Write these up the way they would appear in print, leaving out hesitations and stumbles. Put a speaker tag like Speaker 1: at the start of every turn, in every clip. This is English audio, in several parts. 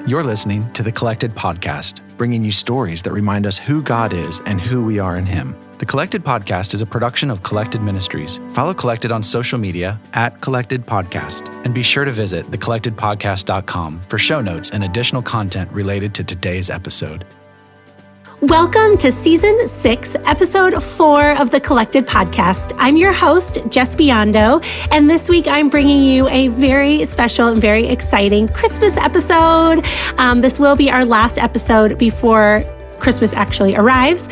Speaker 1: You're listening to The Collected Podcast, bringing you stories that remind us who God is and who we are in Him. The Collected Podcast is a production of Collected Ministries. Follow Collected on social media at Collected Podcast, and be sure to visit thecollectedpodcast.com for show notes and additional content related to today's episode.
Speaker 2: Welcome to Season 6, Episode 4 of the Collected Podcast. I'm your host, Jess Biondo, and this week I'm bringing you a very special and very exciting Christmas episode. This will be our last episode before Christmas actually arrives.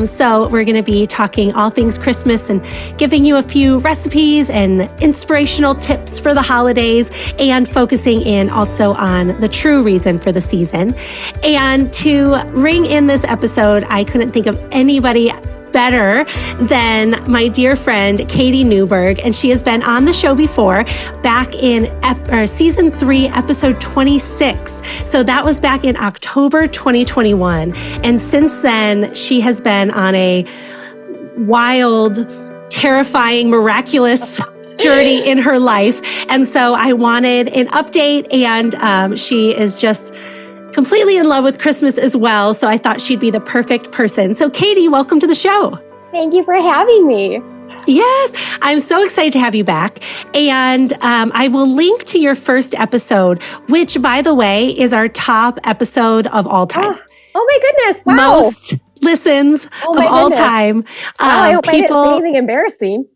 Speaker 2: So we're going to be talking all things Christmas and giving you a few recipes and inspirational tips for the holidays and focusing in also on the true reason for the season. And to ring in this episode, I couldn't think of anybody better than my dear friend, Katie Newberg. And she has been on the show before, back in Season 3, Episode 26. So that was back in October 2021. And since then, she has been on a wild, terrifying, miraculous journey in her life. And so I wanted an update, and she is just completely in love with Christmas as well. So I thought she'd be the perfect person. So Katie, welcome to the show.
Speaker 3: Thank you for having me.
Speaker 2: Yes, I'm so excited to have you back. And I will link to your first episode, which, by the way, is our top episode of all time.
Speaker 3: Oh my goodness. Wow.
Speaker 2: Most listens of all time.
Speaker 3: Wow, I hope I didn't say anything embarrassing.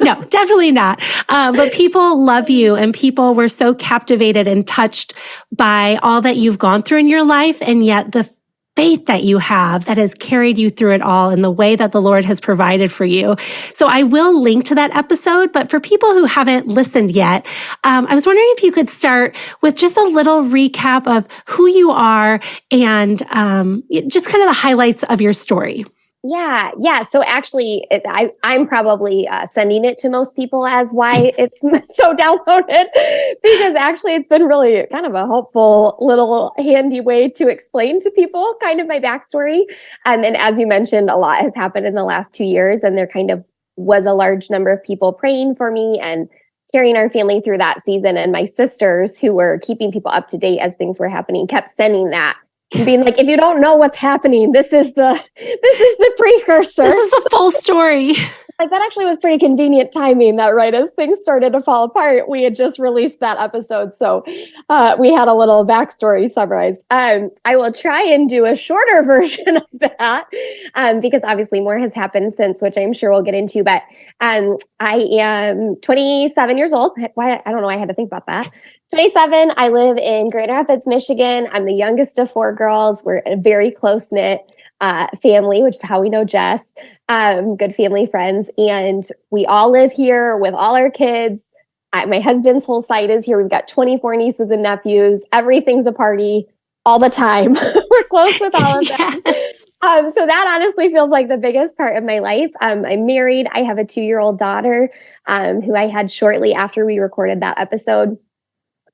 Speaker 2: No, definitely not. But people love you, and people were so captivated and touched by all that you've gone through in your life, and yet the faith that you have that has carried you through it all and the way that the Lord has provided for you. So I will link to that episode, but for people who haven't listened yet, I was wondering if you could start with just a little recap of who you are and just kind of the highlights of your story.
Speaker 3: Yeah. So actually, I'm probably sending it to most people as why it's so downloaded, because actually it's been really kind of a helpful little handy way to explain to people kind of my backstory. And as you mentioned, a lot has happened in the last 2 years, and there kind of was a large number of people praying for me and carrying our family through that season. And my sisters, who were keeping people up to date as things were happening, kept sending that. Being like, if you don't know what's happening, this is the precursor. This
Speaker 2: is the full story.
Speaker 3: Like, that actually was pretty convenient timing, that right as things started to fall apart, we had just released that episode. So we had a little backstory summarized. I will try and do a shorter version of that because obviously more has happened since, which I'm sure we'll get into. But I am 27 years old. Why? I don't know. I had to think about that. 27. I live in Grand Rapids, Michigan. I'm the youngest of 4 girls. We're a very close-knit family, which is how we know Jess. Good family friends. And we all live here with all our kids. My husband's whole side is here. We've got 24 nieces and nephews. Everything's a party all the time. We're close with all of them. Yes. So that honestly feels like the biggest part of my life. I'm married. I have a 2-year-old daughter who I had shortly after we recorded that episode.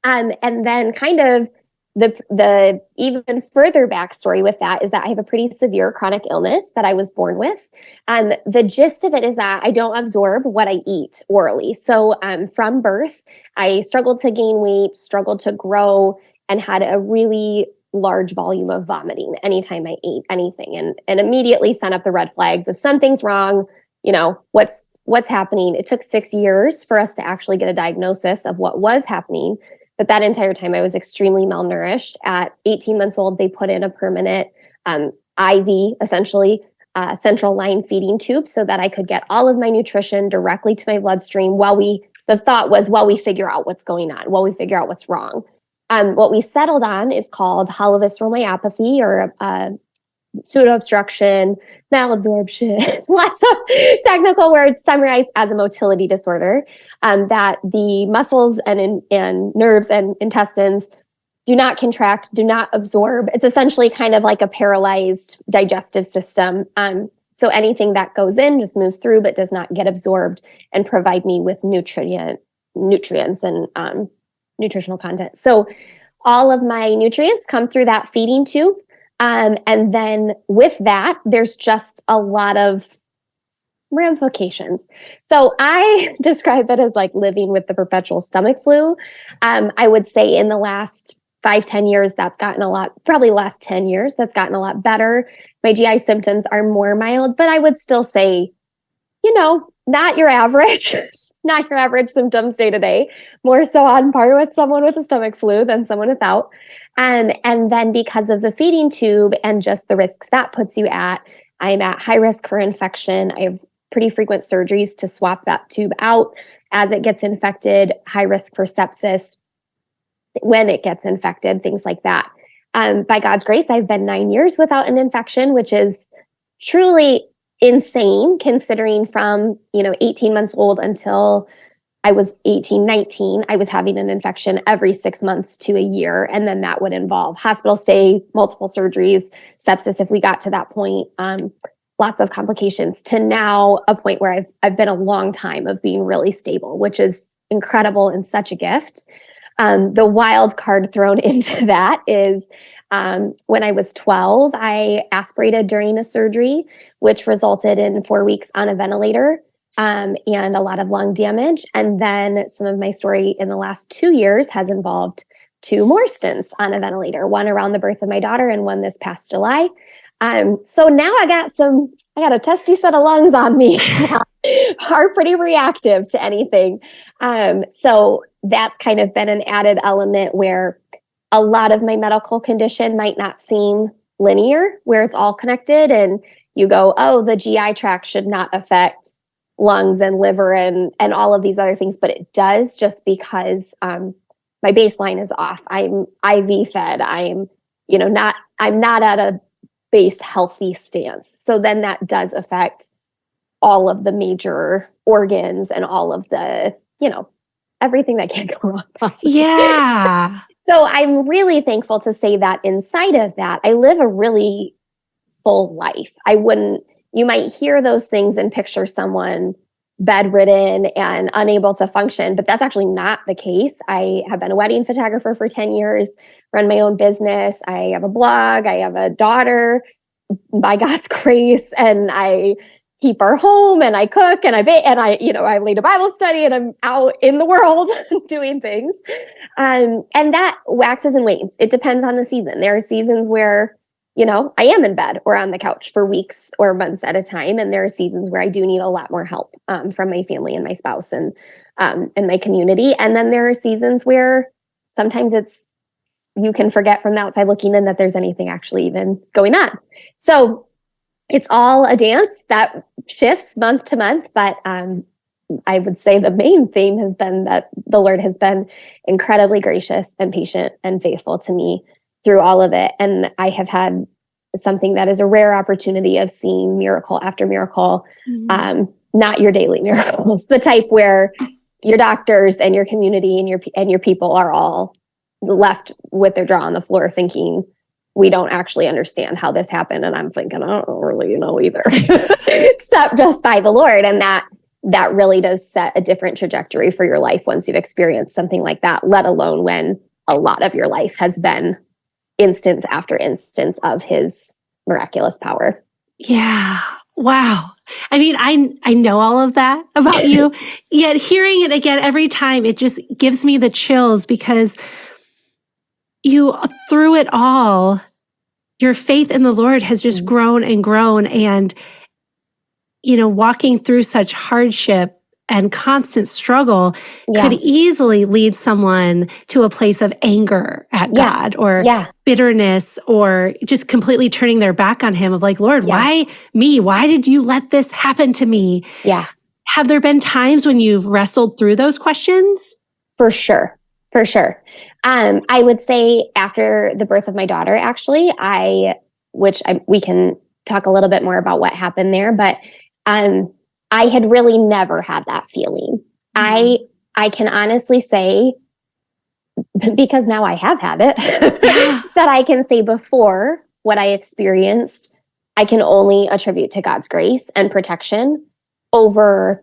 Speaker 3: And then kind of the even further backstory with that is that I have a pretty severe chronic illness that I was born with. The gist of it is that I don't absorb what I eat orally. So from birth, I struggled to gain weight, struggled to grow, and had a really large volume of vomiting anytime I ate anything, and immediately sent up the red flags of something's wrong. You know, what's happening? It took 6 years for us to actually get a diagnosis of what was happening. But that entire time I was extremely malnourished. At 18 months old, they put in a permanent IV, essentially, central line feeding tube so that I could get all of my nutrition directly to my bloodstream the thought was, while we figure out what's going on, while we figure out what's wrong. What we settled on is called holovisceral myopathy, or pseudo-obstruction, malabsorption, lots of technical words summarized as a motility disorder, that the muscles and nerves and intestines do not contract, do not absorb. It's essentially kind of like a paralyzed digestive system. So anything that goes in just moves through, but does not get absorbed and provide me with nutrients and nutritional content. So all of my nutrients come through that feeding tube. And then with that, there's just a lot of ramifications. So I describe it as like living with the perpetual stomach flu. I would say in the last 5-10 years, that's gotten a lot, probably the last 10 years, that's gotten a lot better. My GI symptoms are more mild, but I would still say, not your average, not your average symptoms day to day, more so on par with someone with a stomach flu than someone without. And then because of the feeding tube and just the risks that puts you at, I'm at high risk for infection. I have pretty frequent surgeries to swap that tube out as it gets infected, high risk for sepsis when it gets infected, things like that. By God's grace, I've been 9 years without an infection, which is truly insane considering from, 18 months old until I was 18, 19, I was having an infection every 6 months to a year. And then that would involve hospital stay, multiple surgeries, sepsis if we got to that point, lots of complications, to now a point where I've been a long time of being really stable, which is incredible and such a gift. The wild card thrown into that is when I was 12, I aspirated during a surgery, which resulted in 4 weeks on a ventilator and a lot of lung damage. And then some of my story in the last 2 years has involved 2 more stints on a ventilator, one around the birth of my daughter and one this past July. So now I got a testy set of lungs on me are pretty reactive to anything. So that's kind of been an added element where a lot of my medical condition might not seem linear, where it's all connected. And you go, oh, the GI tract should not affect lungs and liver and all of these other things. But it does, just because my baseline is off. I'm IV fed. I'm not at a base healthy stance. So then that does affect all of the major organs and all of the, everything that can go wrong possibly.
Speaker 2: Yeah.
Speaker 3: So I'm really thankful to say that inside of that, I live a really full life. You might hear those things and picture someone bedridden and unable to function, but that's actually not the case. I have been a wedding photographer for 10 years, run my own business. I have a blog. I have a daughter, by God's grace, and I keep our home, and I cook, and I bake, and I lead a Bible study, and I'm out in the world doing things. And that waxes and wanes. It depends on the season. There are seasons where, I am in bed or on the couch for weeks or months at a time. And there are seasons where I do need a lot more help from my family and my spouse and my community. And then there are seasons where sometimes you can forget from the outside looking in that there's anything actually even going on. So it's all a dance that shifts month to month. But I would say the main theme has been that the Lord has been incredibly gracious and patient and faithful to me through all of it. And I have had something that is a rare opportunity of seeing miracle after miracle, not your daily miracles, the type where your doctors and your community and your people are all left with their jaw on the floor thinking, we don't actually understand how this happened. And I'm thinking, I don't really know either, except just by the Lord. And that really does set a different trajectory for your life once you've experienced something like that, let alone when a lot of your life has been instance after instance of his miraculous power.
Speaker 2: Yeah. Wow. I mean, I know all of that about you, yet hearing it again every time, it just gives me the chills, because you, through it all, your faith in the Lord has just grown and grown. And, walking through such hardship and constant struggle could easily lead someone to a place of anger at God or bitterness, or just completely turning their back on him of like, Lord, why me? Why did you let this happen to me?
Speaker 3: Yeah.
Speaker 2: Have there been times when you've wrestled through those questions?
Speaker 3: For sure. I would say after the birth of my daughter, actually, we can talk a little bit more about what happened there, but I had really never had that feeling. I can honestly say, because now I have had it, that I can say before what I experienced, I can only attribute to God's grace and protection over.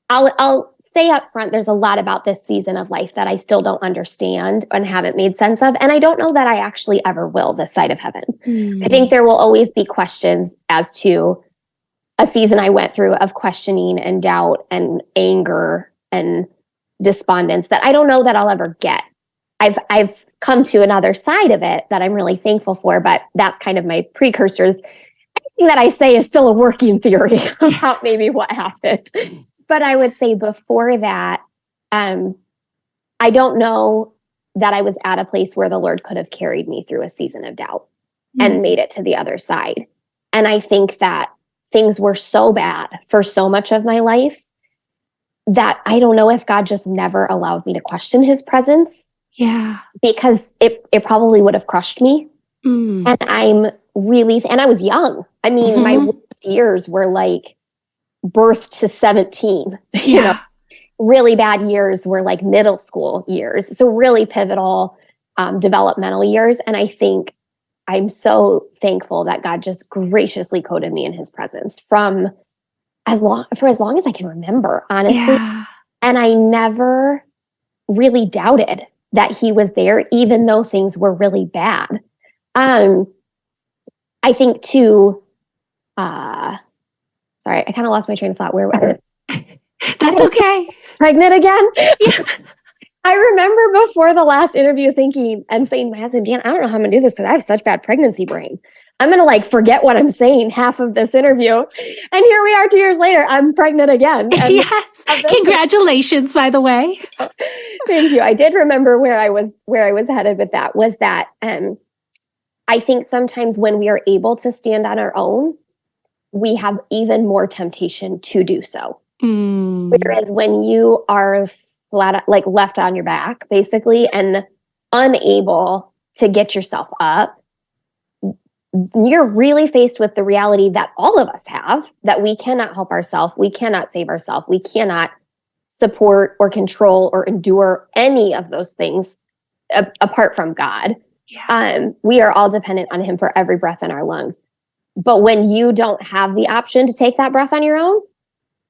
Speaker 3: I'll say up front, there's a lot about this season of life that I still don't understand and haven't made sense of. And I don't know that I actually ever will this side of heaven. I think there will always be questions as to a season I went through of questioning and doubt and anger and despondence that I don't know that I'll ever get. I've come to another side of it that I'm really thankful for. But that's kind of my precursors. Anything that I say is still a working theory about maybe what happened. But I would say before that, I don't know that I was at a place where the Lord could have carried me through a season of doubt and made it to the other side. And I think that things were so bad for so much of my life that I don't know if God just never allowed me to question his presence.
Speaker 2: Yeah.
Speaker 3: Because it probably would have crushed me. And and I was young. I mean, my worst years were like birth to 17, you know, really bad years were like middle school years. So really pivotal developmental years. And I think I'm so thankful that God just graciously coated me in his presence for as long as I can remember, honestly.
Speaker 2: Yeah.
Speaker 3: And I never really doubted that he was there, even though things were really bad. I think too, sorry, I kind of lost my train of thought. Where was it?
Speaker 2: That's okay.
Speaker 3: Pregnant again?
Speaker 2: Yeah.
Speaker 3: I remember before the last interview thinking and saying to my husband, Dan, I don't know how I'm gonna do this because I have such bad pregnancy brain. I'm gonna like forget what I'm saying half of this interview. And here we are 2 years later, I'm pregnant again. And
Speaker 2: yes. Congratulations, by the way.
Speaker 3: Thank you. I did remember where I was headed with that was that I think sometimes when we are able to stand on our own, we have even more temptation to do so. Whereas when you are flat, like left on your back, basically, and unable to get yourself up, you're really faced with the reality that all of us have, that we cannot help ourselves, we cannot save ourselves, we cannot support or control or endure any of those things apart from God. Yeah. We are all dependent on him for every breath in our lungs. But when you don't have the option to take that breath on your own,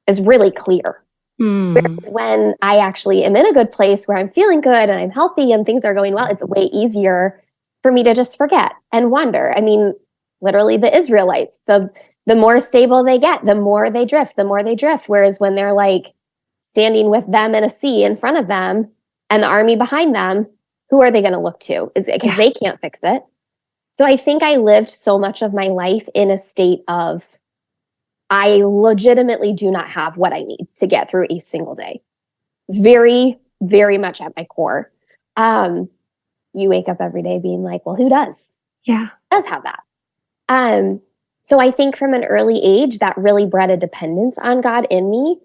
Speaker 3: it's really clear. Whereas when I actually am in a good place where I'm feeling good and I'm healthy and things are going well, it's way easier for me to just forget and wonder. I mean, literally the Israelites, the more stable they get, the more they drift. Whereas when they're like standing with them in a sea in front of them and the army behind them, who are they going to look to? Because they can't fix it. So I think I lived so much of my life in a state of, I legitimately do not have what I need to get through a single day. Very, very much at my core. You wake up every day being like, well, who does?
Speaker 2: Yeah.
Speaker 3: Does have that. So I think from an early age, that really bred a dependence on God in me.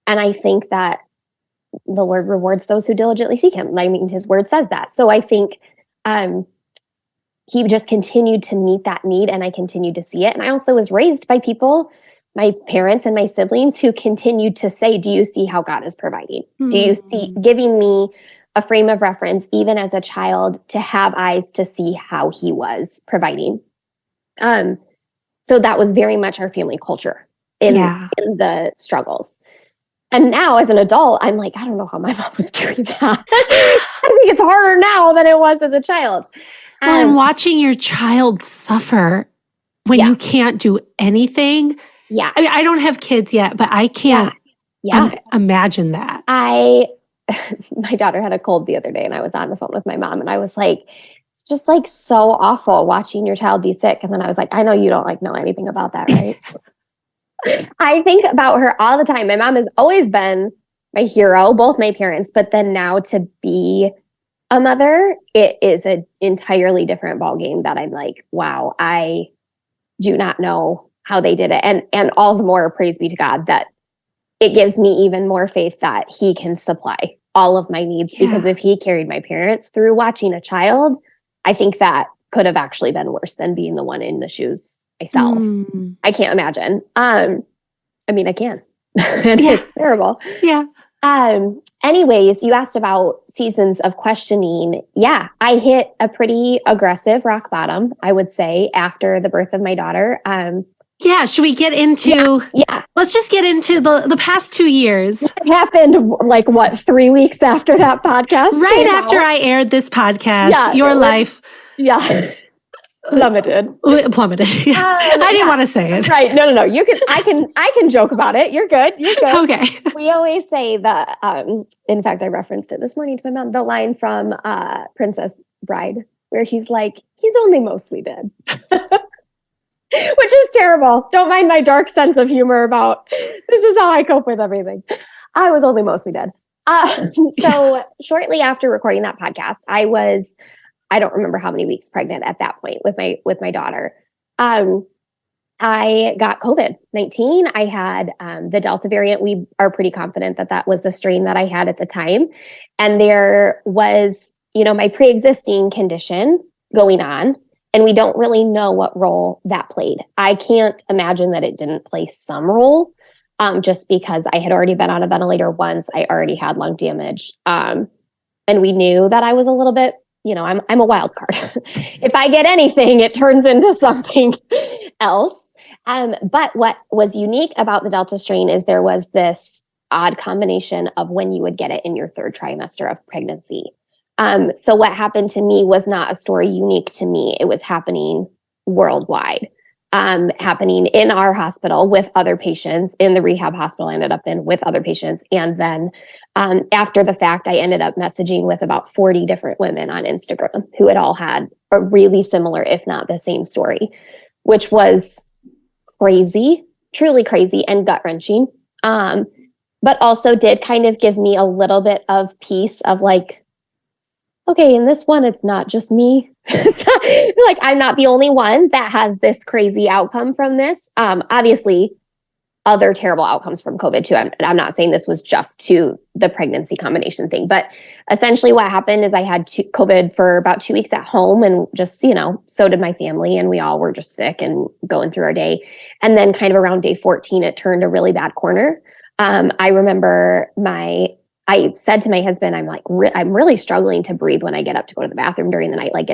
Speaker 3: And I think that the Lord rewards those who diligently seek him. I mean, his word says that. So I think he just continued to meet that need, and I continued to see it. And I also was raised by people, my parents and my siblings, who continued to say, do you see how God is providing? Do you see, giving me a frame of reference, even as a child, to have eyes to see how he was providing. So that was very much our family culture in the struggles. And now as an adult, I'm like, I don't know how my mom was doing that. I think it's harder now than it was as a child.
Speaker 2: Well, and watching your child suffer when you can't do anything. Yeah. I mean, I don't have kids yet, but I can't imagine that.
Speaker 3: My daughter had a cold the other day and I was on the phone with my mom and I was like, it's just like so awful watching your child be sick. And then I was like, I know you don't like know anything about that, right? I think about her all the time. My mom has always been my hero, both my parents, but then now to be a mother, it is an entirely different ballgame that I'm like, wow, I do not know how they did it. And all the more praise be to God that it gives me even more faith that he can supply all of my needs. Because if he carried my parents through watching a child, I think that could have actually been worse than being the one in the shoes myself. I can't imagine. I mean, I can. And it's terrible.
Speaker 2: Yeah.
Speaker 3: Anyways, you asked about seasons of questioning. Yeah, I hit a pretty aggressive rock bottom, I would say, after the birth of my daughter.
Speaker 2: Yeah, should we get into... Yeah. Let's just get into the past 2 years.
Speaker 3: It happened, 3 weeks after that podcast?
Speaker 2: Right after I aired this podcast, your life...
Speaker 3: Plummeted.
Speaker 2: I didn't want to say it.
Speaker 3: Right. No. You can. I can joke about it. You're good.
Speaker 2: Okay.
Speaker 3: We always say that. In fact, I referenced it this morning to my mom. The line from Princess Bride, where he's like, he's only mostly dead. Which is terrible. Don't mind my dark sense of humor about this is how I cope with everything. I was only mostly dead. So shortly after recording that podcast, I don't remember how many weeks pregnant at that point with my daughter. I got COVID-19. I had the Delta variant. We are pretty confident that was the strain that I had at the time. And there was, my pre-existing condition going on. And we don't really know what role that played. I can't imagine that it didn't play some role, just because I had already been on a ventilator once. I already had lung damage. And we knew that I was a little bit, I'm a wild card. If I get anything, it turns into something else. But what was unique about the Delta strain is there was this odd combination of when you would get it in your third trimester of pregnancy. So what happened to me was not a story unique to me. It was happening worldwide, happening in our hospital with other patients, in the rehab hospital I ended up in with other patients. And then after the fact, I ended up messaging with about 40 different women on Instagram who had all had a really similar, if not the same story, which was crazy, truly crazy and gut-wrenching. But also did kind of give me a little bit of peace of like, okay, in this one, it's not just me. Like, I'm not the only one that has this crazy outcome from this. Obviously, other terrible outcomes from COVID too. I'm not saying this was just to the pregnancy combination thing, but essentially what happened is I had COVID for about 2 weeks at home, and just, so did my family, and we all were just sick and going through our day. And then kind of around day 14, it turned a really bad corner. I remember I said to my husband, I'm like, I'm really struggling to breathe when I get up to go to the bathroom during the night. Like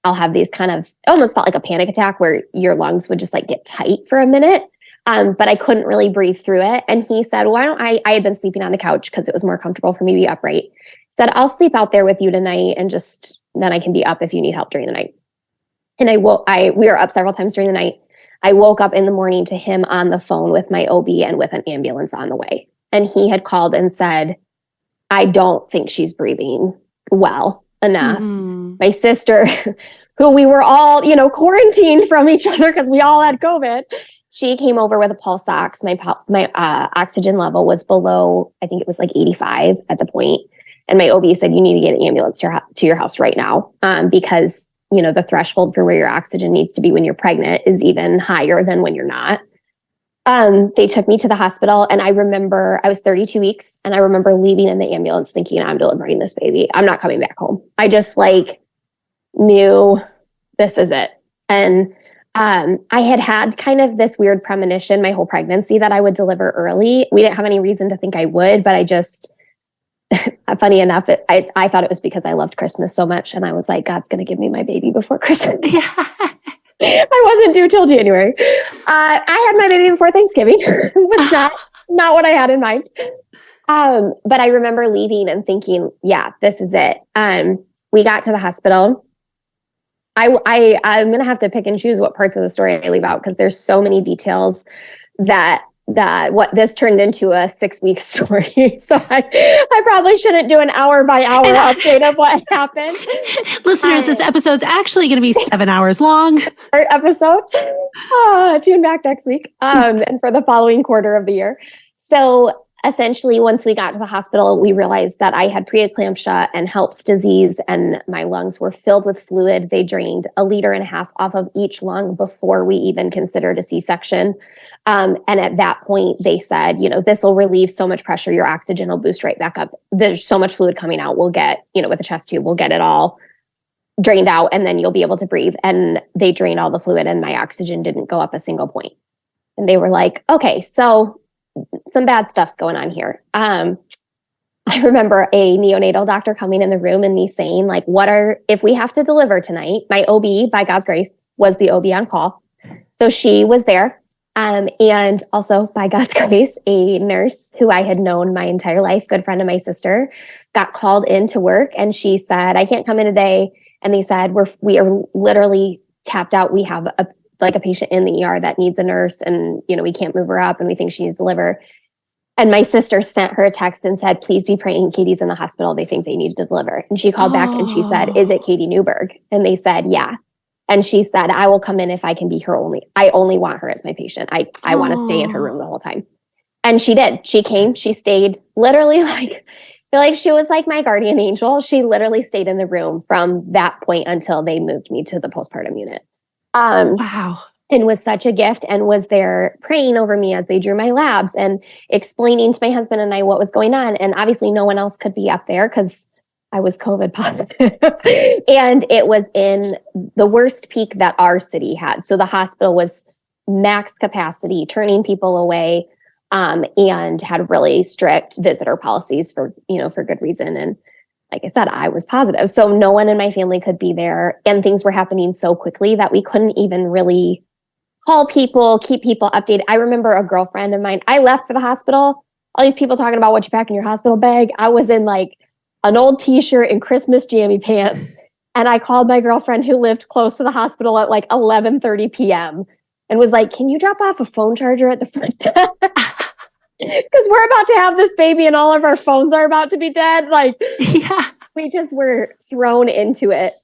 Speaker 3: I'll have these kind of, it almost felt like a panic attack where your lungs would just like get tight for a minute. But I couldn't really breathe through it. And he said, why don't I had been sleeping on the couch because it was more comfortable for me to be upright. He said, I'll sleep out there with you tonight, and just then I can be up if you need help during the night. And we were up several times during the night. I woke up in the morning to him on the phone with my OB and with an ambulance on the way. And he had called and said, I don't think she's breathing well enough. Mm-hmm. My sister, who we were all, quarantined from each other because we all had COVID, she came over with a pulse ox. My oxygen level was below, I think it was like 85 at the point. And my OB said, you need to get an ambulance to your house right now, because, the threshold for where your oxygen needs to be when you're pregnant is even higher than when you're not. They took me to the hospital, and I remember I was 32 weeks, and I remember leaving in the ambulance thinking, I'm delivering this baby. I'm not coming back home. I just knew this is it. And I had kind of this weird premonition my whole pregnancy that I would deliver early. We didn't have any reason to think I would, but I just, funny enough, I thought it was because I loved Christmas so much. And I was like, God's going to give me my baby before Christmas. I wasn't due till January. I had my baby before Thanksgiving. It was not what I had in mind. But I remember leaving and thinking, yeah, this is it. We got to the hospital. I'm going to have to pick and choose what parts of the story I leave out, because there's so many details that what this turned into a 6-week story. So I probably shouldn't do an hour by hour update of what happened.
Speaker 2: Listeners, this episode's actually going to be 7 hours long.
Speaker 3: Our episode. Tune back next week. And for the following quarter of the year. So essentially, once we got to the hospital, we realized that I had preeclampsia and HELLP's disease, and my lungs were filled with fluid. They drained 1.5 liters off of each lung before we even considered a C-section. And at that point, they said, this will relieve so much pressure. Your oxygen will boost right back up. There's so much fluid coming out. We'll get, with a chest tube, we'll get it all drained out, and then you'll be able to breathe. And they drained all the fluid, and my oxygen didn't go up a single point. And they were like, okay, so some bad stuff's going on here. I remember a neonatal doctor coming in the room and me saying, if we have to deliver tonight, my OB, by God's grace, was the OB on call. So she was there. And also, by God's grace, a nurse who I had known my entire life, good friend of my sister, got called into work, and she said, I can't come in today. And they said, we are literally tapped out. We have a patient in the ER that needs a nurse, and, we can't move her up, and we think she needs to deliver. And my sister sent her a text and said, please be praying. Katie's in the hospital. They think they need to deliver. And she called back and she said, is it Katie Newberg? And they said, yeah. And she said, I will come in if I can be her only. I only want her as my patient. I want to stay in her room the whole time. And she did. She came, she stayed literally like she was like my guardian angel. She literally stayed in the room from that point until they moved me to the postpartum unit.
Speaker 2: Wow.
Speaker 3: And was such a gift and was there praying over me as they drew my labs and explaining to my husband and I what was going on. And obviously no one else could be up there because I was COVID positive. And it was in the worst peak that our city had. So the hospital was max capacity, turning people away, and had really strict visitor policies for good reason. And like I said, I was positive. So no one in my family could be there. And things were happening so quickly that we couldn't even really call people, keep people updated. I remember a girlfriend of mine, I left for the hospital, all these people talking about what you pack in your hospital bag. I was in like an old t-shirt and Christmas jammy pants. And I called my girlfriend who lived close to the hospital at like 11:30 p.m. and was like, can you drop off a phone charger at the front desk? Because we're about to have this baby and all of our phones are about to be dead. Like, yeah, we just were thrown into it.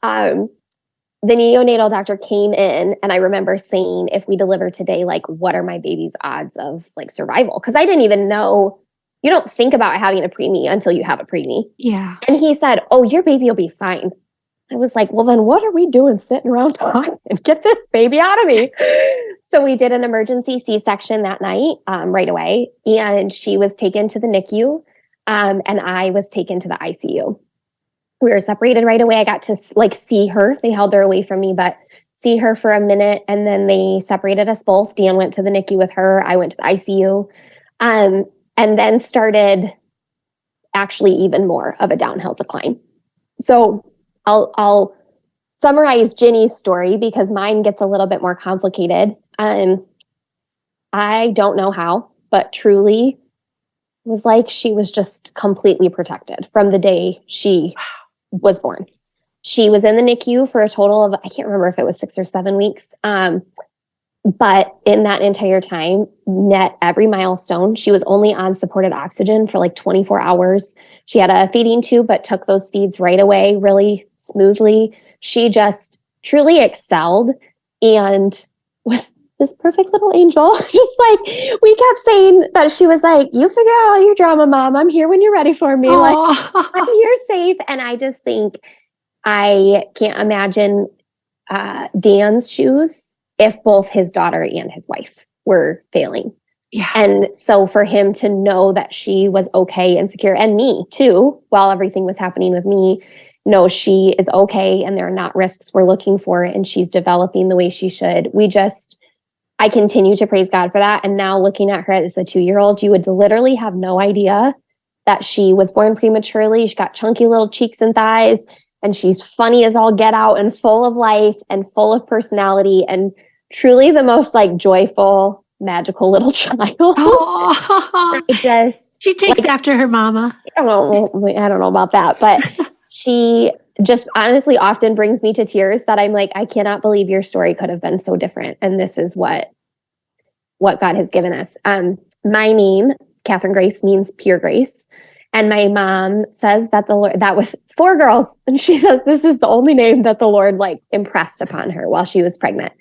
Speaker 3: The neonatal doctor came in and I remember saying, if we deliver today, like, what are my baby's odds of like survival? Because I didn't even know, you don't think about having a preemie until you have a preemie.
Speaker 2: Yeah.
Speaker 3: And he said, oh, your baby will be fine. I was like, well, then what are we doing sitting around talking? Get this baby out of me. So we did an emergency C-section that night, right away. And she was taken to the NICU, and I was taken to the ICU. We were separated right away. I got to like see her. They held her away from me, but see her for a minute. And then they separated us both. Dan went to the NICU with her. I went to the ICU, and then started actually even more of a downhill decline. So I'll summarize Ginny's story because mine gets a little bit more complicated. I don't know how, but truly was like she was just completely protected from the day she was born. She was in the NICU for a total of, I can't remember if it was 6 or 7 weeks. But in that entire time, met every milestone. She was only on supported oxygen for like 24 hours. She had a feeding tube, but took those feeds right away, really smoothly. She just truly excelled and was this perfect little angel. Just like we kept saying that she was like, you figure out all your drama, Mom. I'm here when you're ready for me. Like, I'm here safe. And I just think I can't imagine Dan's shoes if both his daughter and his wife were failing.
Speaker 2: Yeah.
Speaker 3: And so for him to know that she was okay and secure, and me too, while everything was happening with me, no, she is okay and there are not risks we're looking for and she's developing the way she should. I continue to praise God for that. And now looking at her as a 2-year-old, you would literally have no idea that she was born prematurely. She's got chunky little cheeks and thighs, and she's funny as all get out and full of life and full of personality and truly the most like joyful, magical little child.
Speaker 2: She takes after her mama.
Speaker 3: I don't know about that, but she just honestly often brings me to tears that I'm like, I cannot believe your story could have been so different. And this is what God has given us. My name, Catherine Grace, means pure grace. And my mom says that the Lord, that was 4 girls. And she says, this is the only name that the Lord like impressed upon her while she was pregnant.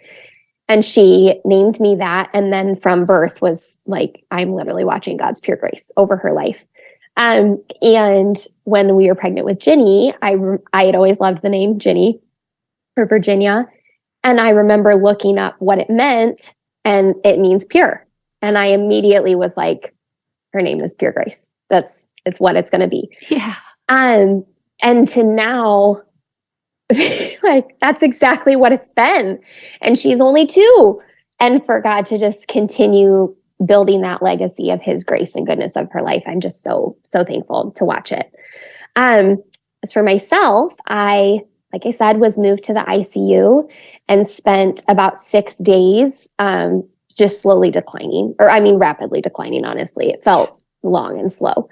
Speaker 3: And she named me that. And then from birth was like, I'm literally watching God's pure grace over her life. And when we were pregnant with Ginny, I had always loved the name Ginny or Virginia. And I remember looking up what it meant, and it means pure. And I immediately was like, her name is Pure Grace. It's what it's going to be.
Speaker 2: Yeah.
Speaker 3: And to now, like, that's exactly what it's been. And she's only 2. And for God to just continue building that legacy of his grace and goodness of her life, I'm just so thankful to watch it. As for myself, I, like I said, was moved to the ICU and spent about 6 days just slowly declining, rapidly declining, honestly. It felt long and slow.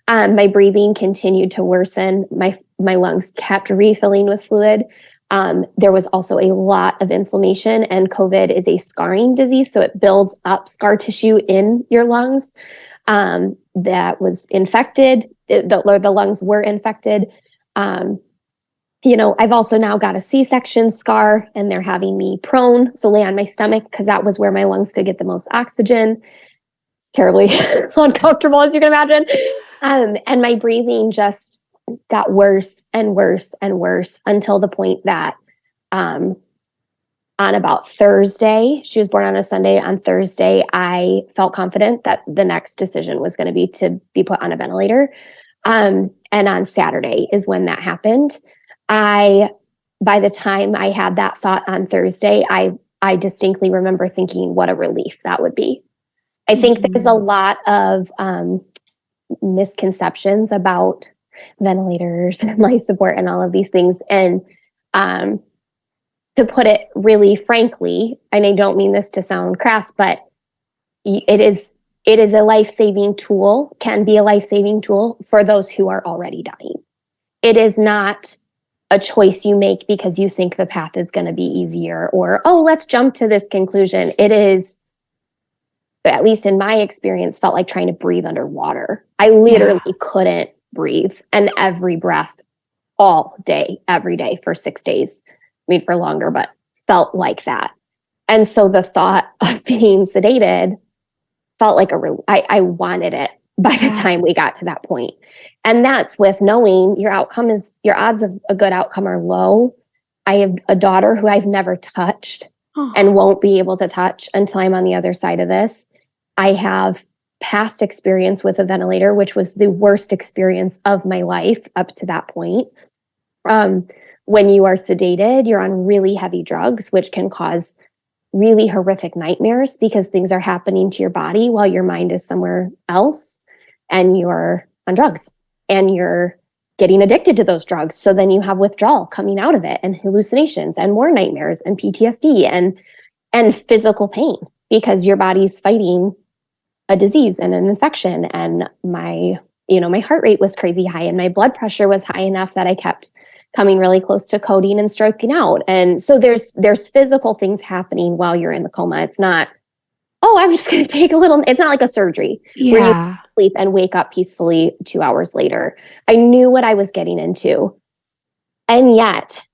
Speaker 3: My breathing continued to worsen. My lungs kept refilling with fluid. There was also a lot of inflammation, and COVID is a scarring disease. So it builds up scar tissue in your lungs. that was infected. The lungs were infected. I've also now got a C-section scar, and they're having me prone, so lay on my stomach, because that was where my lungs could get the most oxygen. It's terribly uncomfortable, as you can imagine. And my breathing just got worse and worse and worse until the point that on about Thursday, she was born on a Sunday. On Thursday, I felt confident that the next decision was going to be put on a ventilator. And on Saturday is when that happened. By the time I had that thought on Thursday, I distinctly remember thinking what a relief that would be. I think there's a lot of misconceptions about ventilators and life support and all of these things. And to put it really frankly, and I don't mean this to sound crass, but it is a life-saving tool, can be a life-saving tool for those who are already dying. It is not a choice you make because you think the path is going to be easier, or, oh, let's jump to this conclusion. It is, at least in my experience, felt like trying to breathe underwater. I literally couldn't breathe. And every breath, all day, every day for 6 days, I mean, for longer, but felt like that. And so the thought of being sedated felt like I wanted it by the time we got to that point. And that's with knowing your odds of a good outcome are low. I have a daughter who I've never touched and won't be able to touch until I'm on the other side of this. I have past experience with a ventilator, which was the worst experience of my life up to that point. When you are sedated, you're on really heavy drugs, which can cause really horrific nightmares because things are happening to your body while your mind is somewhere else, and you're on drugs and you're getting addicted to those drugs. So then you have withdrawal coming out of it, and hallucinations and more nightmares and PTSD and physical pain because your body's fighting a disease and an infection. And my heart rate was crazy high and my blood pressure was high enough that I kept coming really close to coding and stroking out. And so there's physical things happening while you're in the coma. It's not, oh, I'm just going to take it's not like a surgery where you sleep and wake up peacefully 2 hours later. I knew what I was getting into. And yet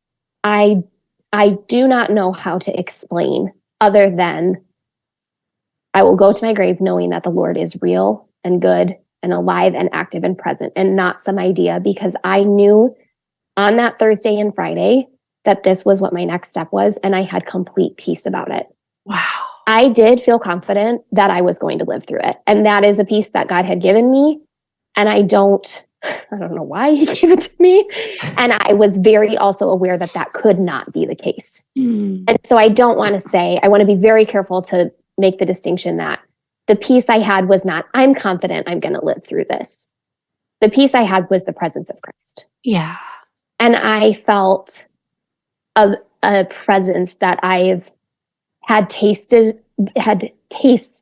Speaker 3: I do not know how to explain other than I will go to my grave knowing that the Lord is real and good and alive and active and present, and not some idea, because I knew on that Thursday and Friday that this was what my next step was, and I had complete peace about it.
Speaker 2: Wow.
Speaker 3: I did feel confident that I was going to live through it. And that is a peace that God had given me. And I don't know why he gave it to me. And I was very also aware that that could not be the case. And so I want to be very careful to make the distinction that the peace I had was not, I'm confident I'm going to live through this. The peace I had was the presence of Christ.
Speaker 2: Yeah.
Speaker 3: And I felt a presence that I've had tastes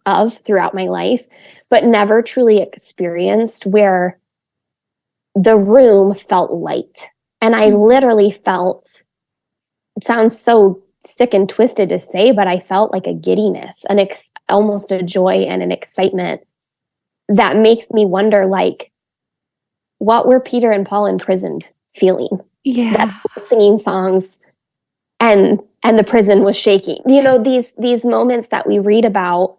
Speaker 3: of throughout my life, but never truly experienced, where the room felt light. And I literally felt, it sounds so sick and twisted to say, but I felt like a giddiness, almost a joy and an excitement that makes me wonder, like, what were Peter and Paul imprisoned feeling?
Speaker 2: Yeah.
Speaker 3: That singing songs and the prison was shaking. These moments that we read about,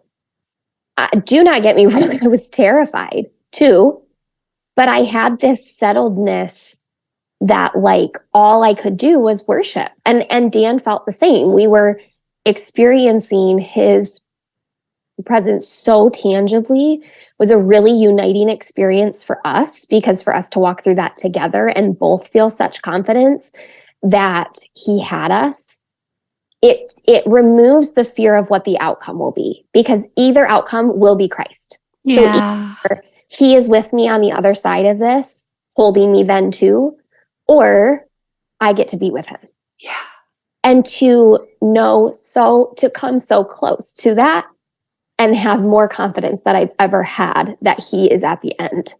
Speaker 3: do not get me wrong, I was terrified too, but I had this settledness that, like, all I could do was worship. And Dan felt the same. We were experiencing his presence so tangibly. It was a really uniting experience for us, because for us to walk through that together and both feel such confidence that he had us, it removes the fear of what the outcome will be, because either outcome will be Christ.
Speaker 2: Yeah.
Speaker 3: So either he is with me on the other side of this, holding me then too, or I get to be with him.
Speaker 2: Yeah.
Speaker 3: And to come so close to that and have more confidence that I've ever had that he is at the end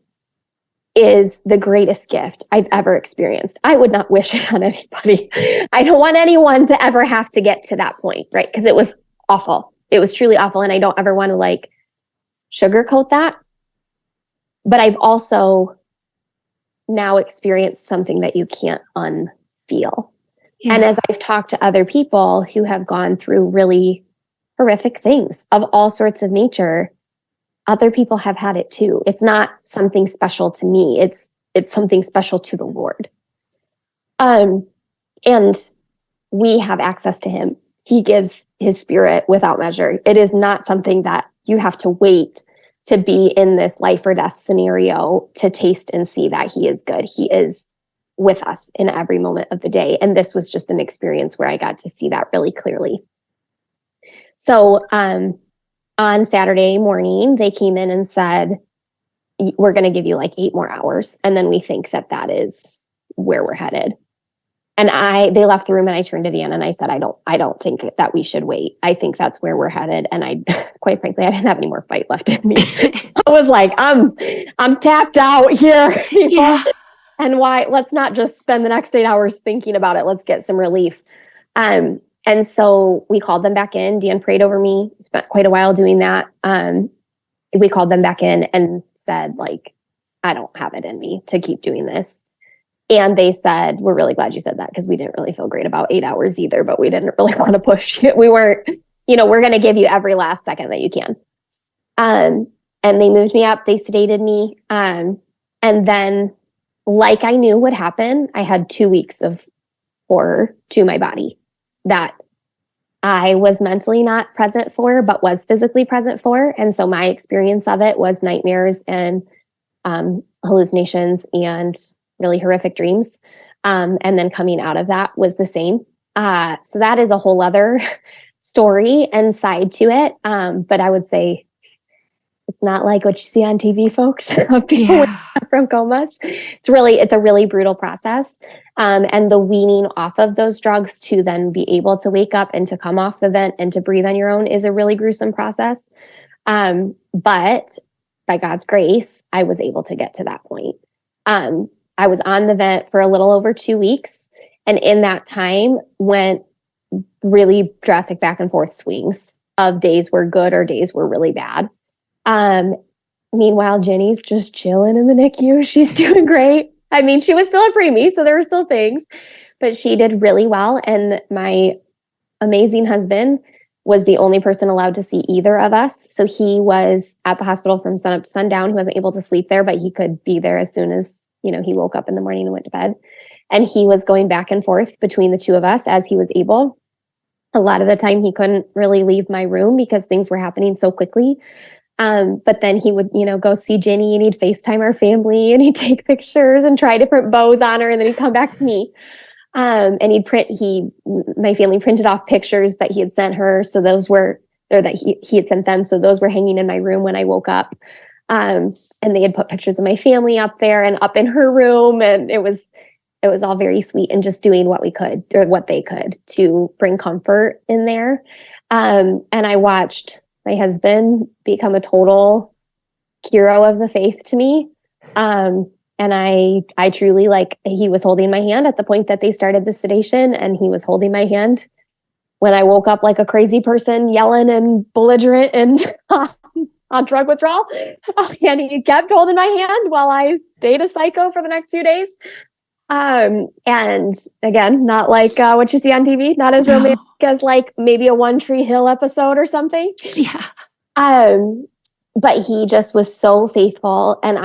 Speaker 3: is the greatest gift I've ever experienced. I would not wish it on anybody. I don't want anyone to ever have to get to that point, right? Because it was awful. It was truly awful. And I don't ever want to, like, sugarcoat that. But I've also now experienced something that you can't unfeel. Yeah. And as I've talked to other people who have gone through really horrific things of all sorts of nature, other people have had it too. It's not something special to me. It's something special to the Lord. And we have access to him. He gives his spirit without measure. It is not something that you have to wait to be in this life or death scenario to taste and see that he is good. He is with us in every moment of the day. And this was just an experience where I got to see that really clearly. So on Saturday morning, they came in and said, we're going to give you like 8 more hours. And then we think that is where we're headed. And they left the room and I turned to Dan and I said, I don't think that we should wait. I think that's where we're headed. And quite frankly, I didn't have any more fight left in me. I was like, I'm tapped out here. Yeah. And why? Let's not just spend the next 8 hours thinking about it. Let's get some relief. And so we called them back in. Dan prayed over me, spent quite a while doing that. We called them back in and said, like, I don't have it in me to keep doing this. And they said, we're really glad you said that because we didn't really feel great about 8 hours either, but we didn't really want to push it. We weren't, we're going to give you every last second that you can. And they moved me up, they sedated me. And then, like I knew would happen, I had 2 weeks of horror to my body that I was mentally not present for, but was physically present for. And so my experience of it was nightmares and hallucinations and really horrific dreams. And then coming out of that was the same. So that is a whole other story and side to it. But I would say it's not like what you see on TV, folks, of people from comas. It's a really brutal process. And the weaning off of those drugs to then be able to wake up and to come off the vent and to breathe on your own is a really gruesome process. But by God's grace, I was able to get to that point. I was on the vent for a little over 2 weeks. And in that time went really drastic back and forth swings of days were good or days were really bad. Meanwhile, Jenny's just chilling in the NICU. She's doing great. I mean, she was still a preemie, so there were still things, but she did really well. And my amazing husband was the only person allowed to see either of us. So he was at the hospital from sunup to sundown. He wasn't able to sleep there, but he could be there as soon as he woke up in the morning and went to bed. And he was going back and forth between the two of us as he was able. A lot of the time he couldn't really leave my room because things were happening so quickly. But then he would, go see Jenny and he'd FaceTime our family and he'd take pictures and try different bows on her. And then he'd come back to me. And my family printed off pictures that he had sent her. So those were, or that he had sent them. So those were hanging in my room when I woke up. And they had put pictures of my family up there and up in her room. And it was all very sweet and just doing what we could or what they could to bring comfort in there. And I watched my husband become a total hero of the faith to me. And I truly, he was holding my hand at the point that they started the sedation, and he was holding my hand when I woke up like a crazy person, yelling and belligerent and on drug withdrawal. And he kept holding my hand while I stayed a psycho for the next few days. And again, not like what you see on TV, not as romantic as like maybe a One Tree Hill episode or something.
Speaker 2: Yeah.
Speaker 3: But he just was so faithful. And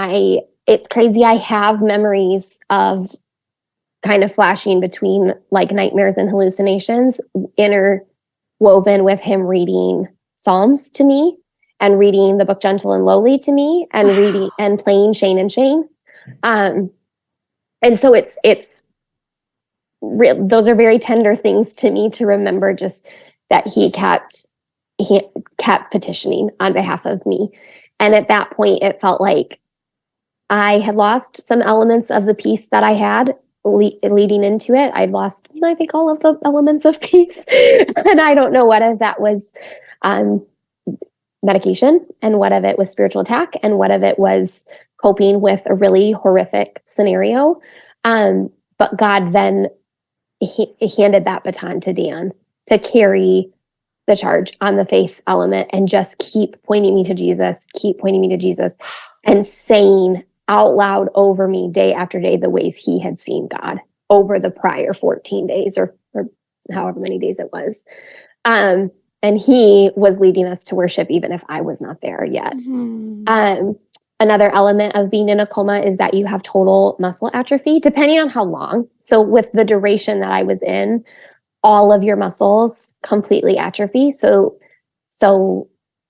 Speaker 3: it's crazy. I have memories of kind of flashing between like nightmares and hallucinations interwoven with him reading Psalms to me and reading the book Gentle and Lowly to me and reading and playing Shane and Shane. And so it's real. Those are very tender things to me to remember, just that he kept petitioning on behalf of me. And at that point, it felt like I had lost some elements of the peace that I had leading into it. I'd lost, I think, all of the elements of peace. And I don't know what if that was medication and what if it was spiritual attack and what if it was coping with a really horrific scenario. But God then he handed that baton to Dan to carry the charge on the faith element and just keep pointing me to Jesus, keep pointing me to Jesus. and saying out loud over me day after day the ways he had seen God over the prior 14 days or however many days it was. And he was leading us to worship even if I was not there yet. Another element of being in a coma is that you have total muscle atrophy, depending on how long. So with the duration that I was in, all of your muscles completely atrophy. So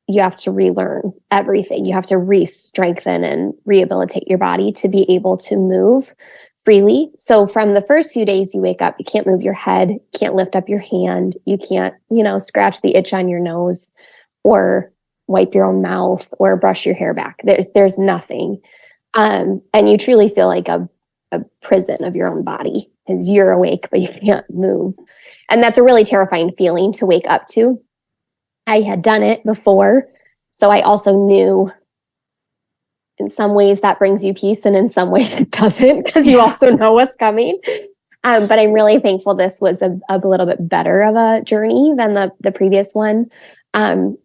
Speaker 3: you have to relearn everything. You have to re-strengthen and rehabilitate your body to be able to move freely. So from the first few days you wake up, you can't move your head, can't lift up your hand, you can't, scratch the itch on your nose or wipe your own mouth or brush your hair back. There's nothing. And you truly feel like a prison of your own body because you're awake, but you can't move. And that's a really terrifying feeling to wake up to. I had done it before, so I also knew in some ways that brings you peace and in some ways it doesn't because you also know what's coming. But I'm really thankful this was a little bit better of a journey than the previous one. I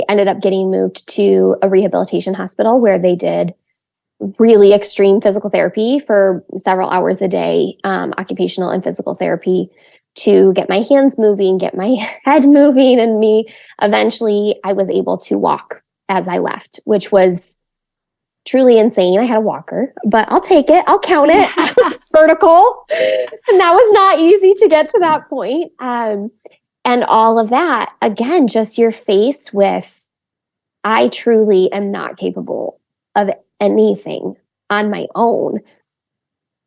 Speaker 3: ended up getting moved to a rehabilitation hospital where they did really extreme physical therapy for several hours a day, occupational and physical therapy, to get my hands moving, get my head moving, and eventually I was able to walk as I left, which was truly insane. I had a walker, but I'll take it. I'll count it. I was vertical. And that was not easy to get to that point. And all of that, again, just you're faced with, I truly am not capable of anything on my own.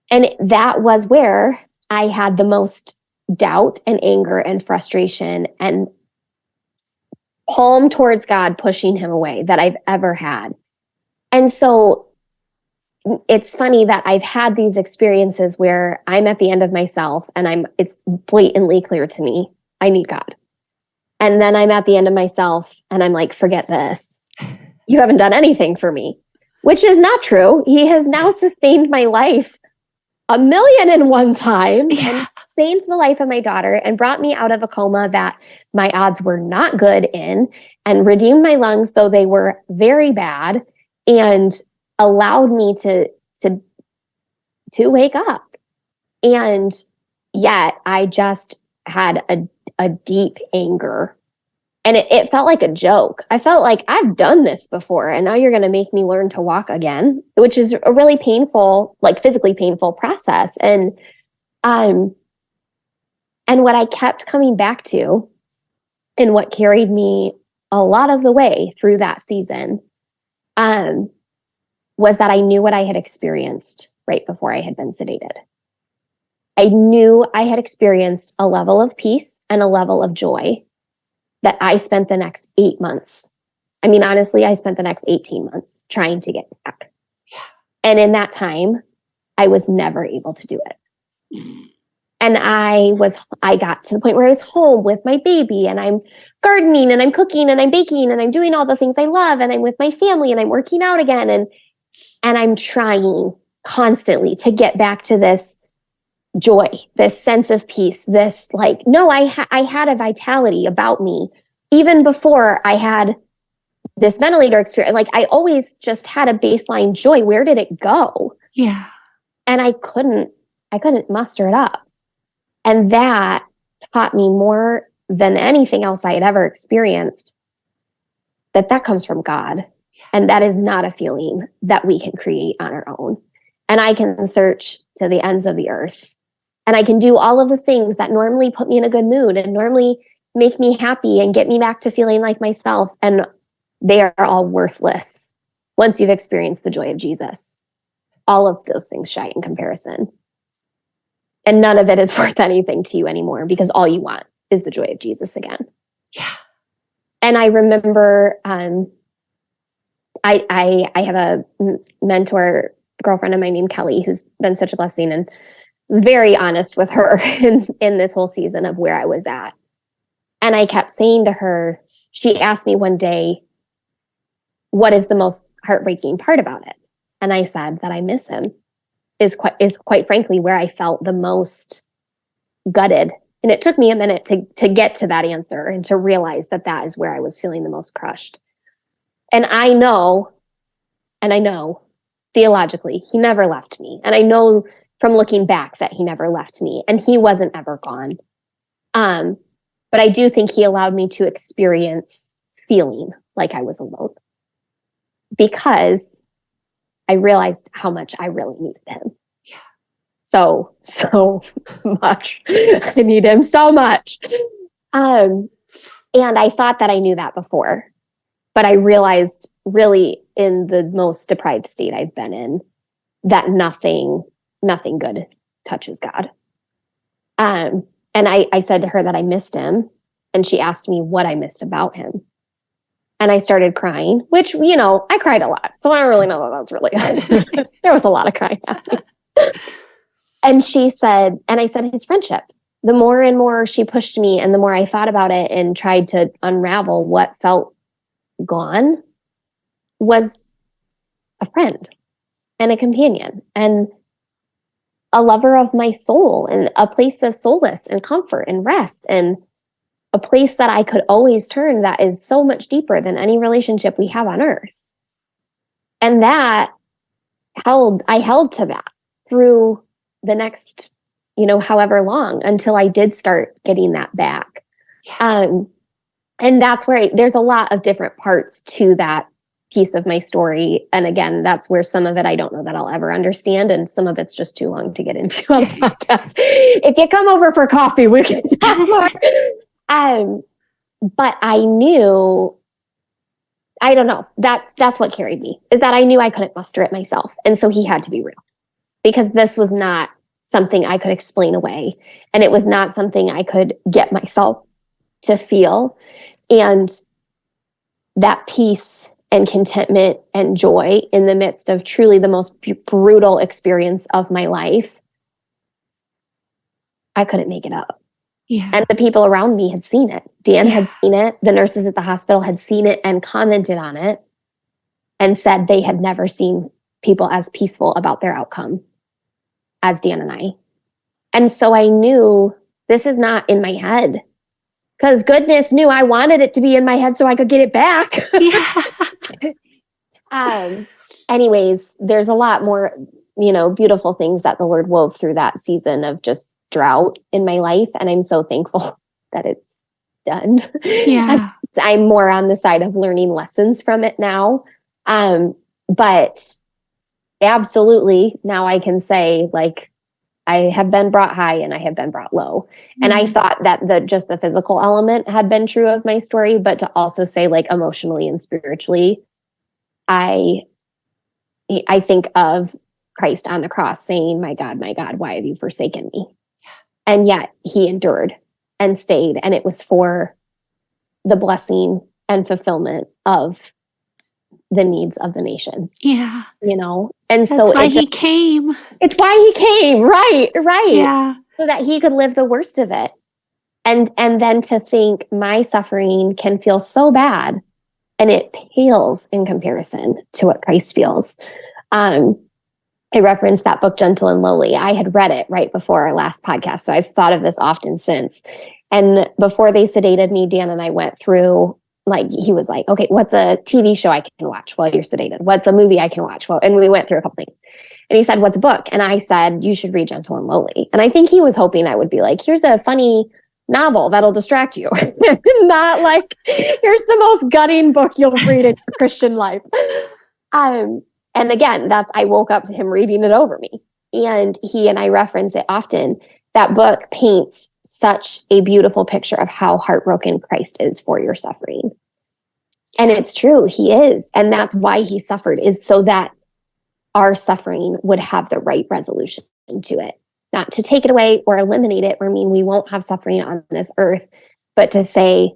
Speaker 3: And that was where I had the most doubt and anger and frustration and palm towards God, pushing him away that I've ever had. And so it's funny that I've had these experiences where I'm at the end of myself and it's blatantly clear to me, I need God. And then I'm at the end of myself and I'm like, forget this. You haven't done anything for me, which is not true. He has now sustained my life 1,000,001 times and saved the life of my daughter and brought me out of a coma that my odds were not good in and redeemed my lungs, though they were very bad, and allowed me to wake up. And yet I just had a deep anger. And it felt like a joke. I felt like I've done this before and now you're going to make me learn to walk again, which is a really painful, like physically painful process. And what I kept coming back to and what carried me a lot of the way through that season was that I knew what I had experienced right before I had been sedated. I knew I had experienced a level of peace and a level of joy that I spent the next 8 months. I mean, honestly, I spent the next 18 months trying to get back. Yeah. And in that time, I was never able to do it. And I got to the point where I was home with my baby and I'm gardening and I'm cooking and I'm baking and I'm doing all the things I love and I'm with my family and I'm working out again. And I'm trying constantly to get back to this joy, this sense of peace, this like, no, I had a vitality about me even before I had this ventilator experience. Like I always just had a baseline joy. Where did it go?
Speaker 2: Yeah. And
Speaker 3: I couldn't muster it up. And that taught me more than anything else I had ever experienced, that comes from God. And that is not a feeling that we can create on our own. And I can search to the ends of the earth. And I can do all of the things that normally put me in a good mood and normally make me happy and get me back to feeling like myself. And they are all worthless once you've experienced the joy of Jesus. All of those things shy in comparison. And none of it is worth anything to you anymore because all you want is the joy of Jesus again.
Speaker 2: Yeah.
Speaker 3: And I remember I have a mentor girlfriend of mine named Kelly who's been such a blessing and was very honest with her in this whole season of where I was at. And I kept saying to her, she asked me one day, what is the most heartbreaking part about it? And I said that I miss him is quite frankly where I felt the most gutted. And it took me a minute to get to that answer and to realize that is where I was feeling the most crushed. And I know And I know theologically, he never left me. And I know from looking back that he never left me, and he wasn't ever gone. But I do think he allowed me to experience feeling like I was alone, because I realized how much I really needed him.
Speaker 2: Yeah.
Speaker 3: So much. I need him so much. And I thought that I knew that before, but I realized really in the most deprived state I've been in that nothing good touches God. And I said to her that I missed him, and she asked me what I missed about him. And I started crying, which, I cried a lot. So I don't really know that that's really, there was a lot of crying happening. And I said, his friendship. The more and more she pushed me, and the more I thought about it and tried to unravel what felt gone, was a friend and a companion and a lover of my soul, and a place of solace and comfort and rest, and a place that I could always turn that is so much deeper than any relationship we have on earth. And I held to that through the next, however long, until I did start getting that back. Yeah. And that's where there's a lot of different parts to that piece of my story. And again, that's where some of it I don't know that I'll ever understand, and some of it's just too long to get into on the podcast. If you come over for coffee, we can talk more. But I knew, I don't know, that's what carried me, is that I knew I couldn't muster it myself. And so he had to be real, because this was not something I could explain away. And it was not something I could get myself to feel. And that peace and contentment and joy in the midst of truly the most brutal experience of my life, I couldn't make it up.
Speaker 2: Yeah.
Speaker 3: And the people around me had seen it. Dan had seen it. The nurses at the hospital had seen it and commented on it and said they had never seen people as peaceful about their outcome as Dan and I. And so I knew this is not in my head, because goodness knew I wanted it to be in my head so I could get it back. Yeah. Anyways, there's a lot more, beautiful things that the Lord wove through that season of just drought in my life. And I'm so thankful that it's done.
Speaker 2: Yeah.
Speaker 3: I'm more on the side of learning lessons from it now. But absolutely, now I can say, like, I have been brought high and I have been brought low. Mm-hmm. And I thought that just the physical element had been true of my story, but to also say, like, emotionally and spiritually, I think of Christ on the cross saying, my God, why have you forsaken me? And yet he endured and stayed. And it was for the blessing and fulfillment of the needs of the nations.
Speaker 2: Yeah.
Speaker 3: And
Speaker 2: that's
Speaker 3: so
Speaker 2: why he came.
Speaker 3: It's why he came. Right.
Speaker 2: Yeah.
Speaker 3: So that he could live the worst of it. And then to think my suffering can feel so bad, and it pales in comparison to what Christ feels. I referenced that book, Gentle and Lowly. I had read it right before our last podcast, so I've thought of this often since. And before they sedated me, Dan and I went through, he was like, okay, what's a TV show I can watch while you're sedated? What's a movie I can watch? And we went through a couple things. And he said, what's a book? And I said, you should read Gentle and Lowly. And I think he was hoping I would be like, here's a funny novel that'll distract you. Not like, here's the most gutting book you'll read in your Christian life. And again, I woke up to him reading it over me. And he and I reference it often. That book paints such a beautiful picture of how heartbroken Christ is for your suffering. And it's true, he is. And that's why he suffered, is so that our suffering would have the right resolution to it. Not to take it away or eliminate it, or mean we won't have suffering on this earth, but to say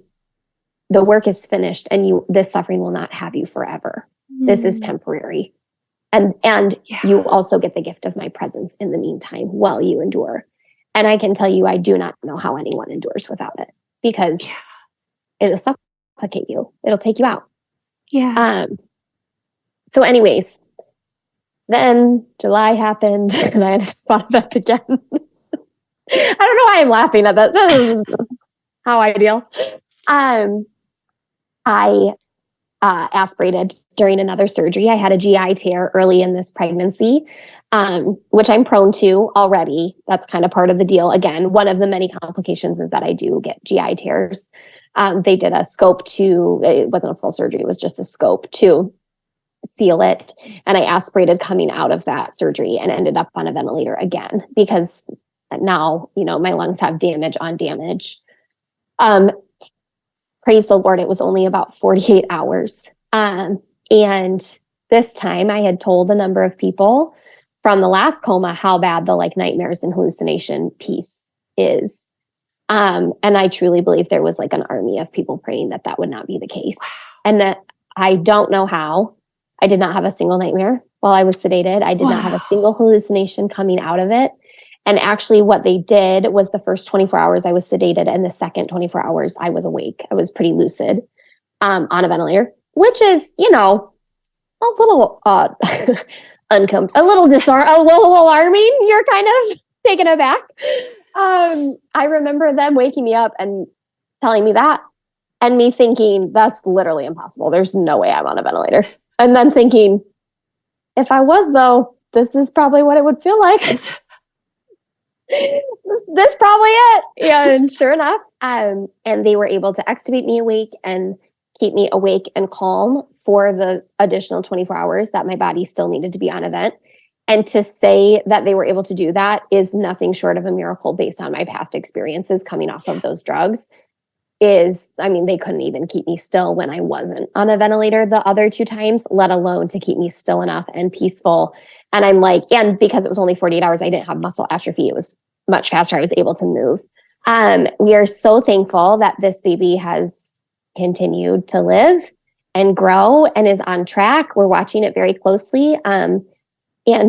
Speaker 3: the work is finished and this suffering will not have you forever. This is temporary. And you also get the gift of my presence in the meantime while you endure. And I can tell you, I do not know how anyone endures without it, because it'll suffocate you. It'll take you out.
Speaker 2: Yeah.
Speaker 3: So anyways, then July happened and I thought of that again. I don't know why I'm laughing at that. This is just how I deal. I aspirated during another surgery. I had a GI tear early in this pregnancy, which I'm prone to already. That's kind of part of the deal. Again, one of the many complications is that I do get GI tears. They did a scope it wasn't a full surgery, it was just a scope to seal it. And I aspirated coming out of that surgery and ended up on a ventilator again, because now, my lungs have damage on damage. Praise the Lord, it was only about 48 hours. And this time I had told a number of people from the last coma how bad the nightmares and hallucination piece is. And I truly believe there was an army of people praying that would not be the case. Wow. And that I don't know how. I did not have a single nightmare while I was sedated. I did not have a single hallucination coming out of it. And actually what they did was the first 24 hours I was sedated, and the second 24 hours I was awake. I was pretty lucid on a ventilator, which is, a little a little alarming. You're kind of taken aback. I remember them waking me up and telling me that, and me thinking, that's literally impossible. There's no way I'm on a ventilator. And then thinking, if I was, though, this is probably what it would feel like. This probably it. Yeah, and sure enough. And they were able to extubate me awake and keep me awake and calm for the additional 24 hours that my body still needed to be on a vent. And to say that they were able to do that is nothing short of a miracle based on my past experiences coming off of those drugs. They couldn't even keep me still when I wasn't on a ventilator the other 2 times, let alone to keep me still enough and peaceful. And and because it was only 48 hours, I didn't have muscle atrophy. It was much faster. I was able to move. We are so thankful that this baby has continued to live and grow and is on track. We're watching it very closely, and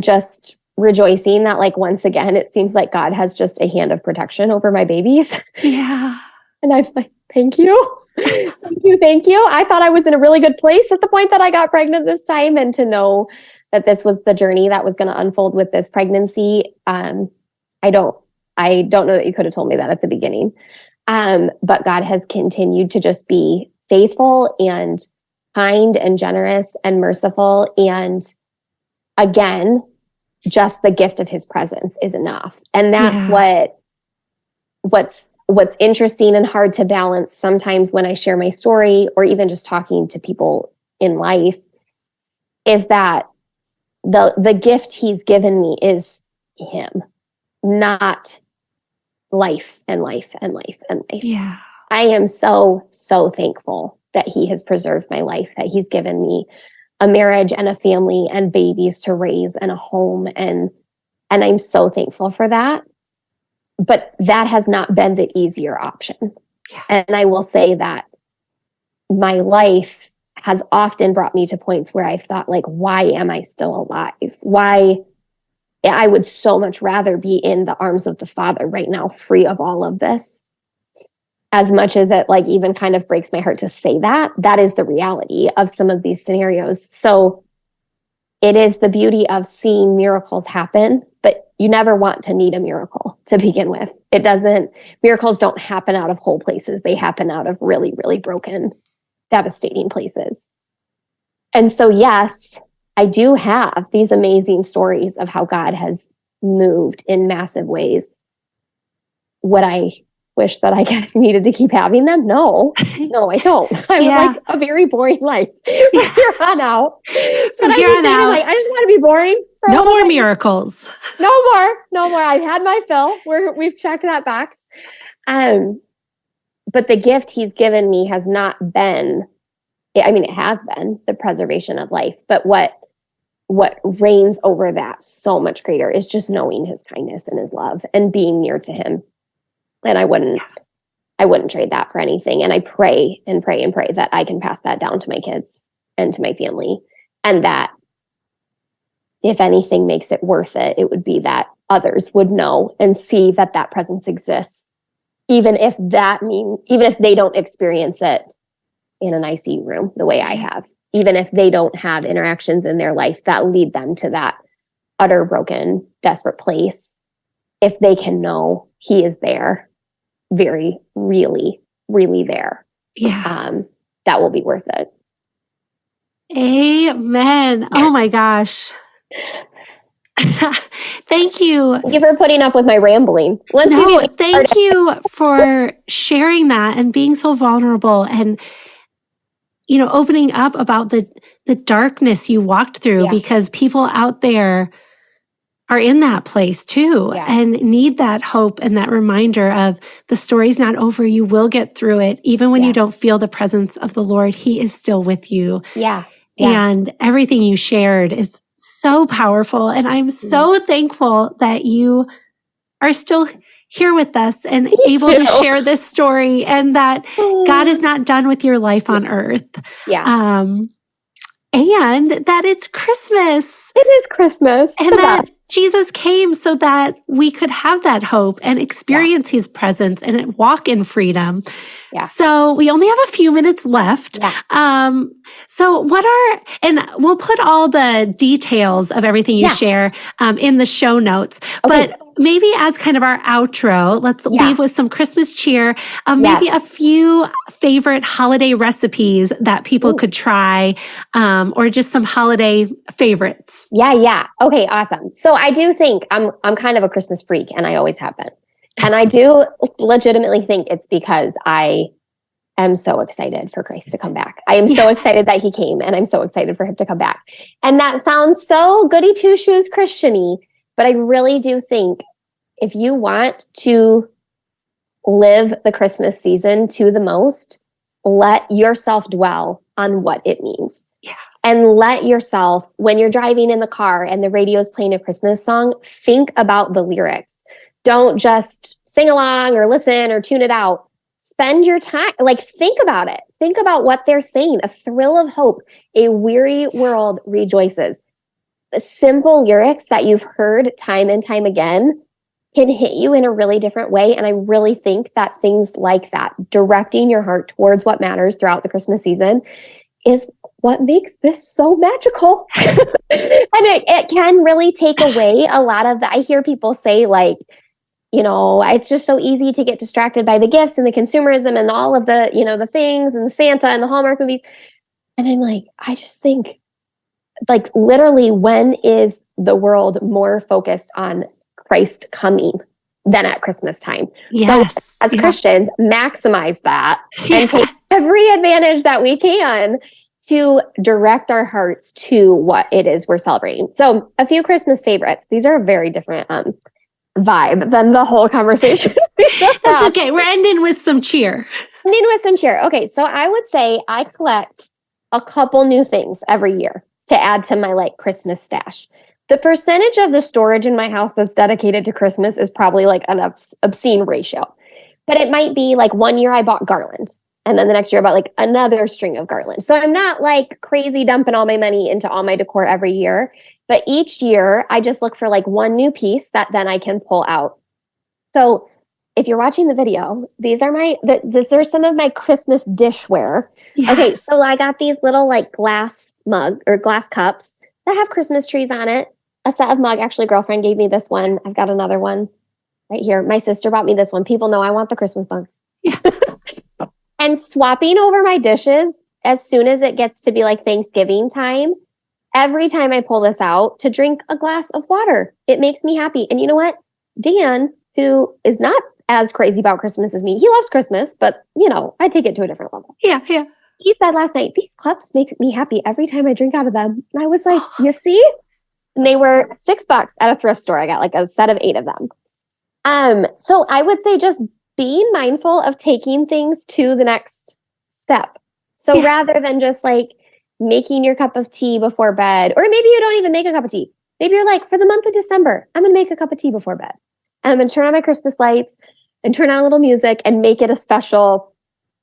Speaker 3: just rejoicing that once again, it seems like God has just a hand of protection over my babies.
Speaker 2: Yeah.
Speaker 3: And I'm like, thank you. Thank you. I thought I was in a really good place at the point that I got pregnant this time. And to know that this was the journey that was going to unfold with this pregnancy. I don't know that you could have told me that at the beginning. But God has continued to just be faithful and kind and generous and merciful. And again, just the gift of his presence is enough. And that's what's interesting and hard to balance sometimes when I share my story, or even just talking to people in life, is that the gift he's given me is him, not life and life and life and life.
Speaker 2: Yeah.
Speaker 3: I am so, so thankful that he has preserved my life, that he's given me a marriage and a family and babies to raise and a home. And I'm so thankful for that. But that has not been the easier option. Yeah. And I will say that my life has often brought me to points where I've thought, why am I still alive? Why? I would so much rather be in the arms of the Father right now, free of all of this. As much as it even kind of breaks my heart to say that, that is the reality of some of these scenarios. So it is the beauty of seeing miracles happen, but you never want to need a miracle to begin with. Miracles don't happen out of whole places. They happen out of really, really broken, devastating places. And so, yes, I do have these amazing stories of how God has moved in massive ways. Would I wish that I needed to keep having them? No, I don't. I would like a very boring life from here on out.
Speaker 2: From here on out,
Speaker 3: I just want to be boring.
Speaker 2: No more miracles.
Speaker 3: No more. I've had my fill. We've checked that box. But the gift he's given me has not been, it has been the preservation of life, but what reigns over that so much greater is just knowing his kindness and his love and being near to him. And I wouldn't trade that for anything. And I pray and pray and pray that I can pass that down to my kids and to my family. And that if anything makes it worth it, it would be that others would know and see that presence exists. Even if they don't experience it in an ICU room the way I have, even if they don't have interactions in their life that lead them to that utter broken, desperate place, if they can know he is there, very, really, really there, that will be worth it.
Speaker 2: Amen. Oh my gosh. Thank you.
Speaker 3: Thank you for putting up with my rambling.
Speaker 2: Thank you for sharing that and being so vulnerable and, opening up about the darkness you walked through, because people out there are in that place too and need that hope and that reminder of the story's not over. You will get through it. Even when you don't feel the presence of the Lord, He is still with you.
Speaker 3: Yeah.
Speaker 2: And everything you shared is so powerful. And I'm so thankful that you are still here with us and able to share this story, and that God is not done with your life on earth.
Speaker 3: Yeah.
Speaker 2: And that it's Christmas.
Speaker 3: It is Christmas.
Speaker 2: And that Jesus came so that we could have that hope and experience His presence and walk in freedom. Yeah. So we only have a few minutes left. Yeah. So and we'll put all the details of everything you share in the show notes. Okay. But maybe as kind of our outro, let's leave with some Christmas cheer. Maybe a few favorite holiday recipes that people could try, or just some holiday favorites.
Speaker 3: Yeah. Okay, awesome. So I do think I'm kind of a Christmas freak, and I always have been. And I do legitimately think it's because I am so excited for Christ to come back. I am so excited that He came, and I'm so excited for Him to come back. And that sounds so goody two-shoes Christian-y, but I really do think if you want to live the Christmas season to the most, let yourself dwell on what it means. Yeah. And let yourself, when you're driving in the car and the radio's playing a Christmas song, think about the lyrics. Don't just sing along or listen or tune it out. Spend your time, think about it. Think about what they're saying. A thrill of hope, a weary world rejoices. The simple lyrics that you've heard time and time again can hit you in a really different way. And I really think that things like that, directing your heart towards what matters throughout the Christmas season, is what makes this so magical. And it can really take away a lot of I hear people say it's just so easy to get distracted by the gifts and the consumerism and all of the, the things and the Santa and the Hallmark movies. And I'm I just think literally, when is the world more focused on Christ coming than at Christmas time?
Speaker 2: Yes.
Speaker 3: So as Christians, maximize that and take every advantage that we can to direct our hearts to what it is we're celebrating. So a few Christmas favorites. These are a very different vibe than the whole conversation.
Speaker 2: That's okay. We're ending with some cheer.
Speaker 3: Okay, so I would say I collect a couple new things every year to add to my Christmas stash. The percentage of the storage in my house that's dedicated to Christmas is probably an obscene ratio. But it might be 1 year I bought garland, and then the next year I bought another string of garland. So I'm not crazy dumping all my money into all my decor every year. But each year I just look for one new piece that then I can pull out. So if you're watching the video, these are some of my Christmas dishware. Yes. Okay, so I got these little glass mug or glass cups that have Christmas trees on it. A set of mug. Actually, a girlfriend gave me this one. I've got another one right here. My sister bought me this one. People know I want the Christmas bugs. Yeah. And swapping over my dishes as soon as it gets to be Thanksgiving time, every time I pull this out to drink a glass of water, it makes me happy. And you know what? Dan, who is not as crazy about Christmas as me, he loves Christmas, but I take it to a different level.
Speaker 2: Yeah.
Speaker 3: He said last night, these cups make me happy every time I drink out of them. And I was you see? And they were $6 at a thrift store. I got a set of 8 of them. So I would say just being mindful of taking things to the next step. So rather than just making your cup of tea before bed, or maybe you don't even make a cup of tea. Maybe you're for the month of December, I'm going to make a cup of tea before bed. And I'm going to turn on my Christmas lights and turn on a little music and make it a special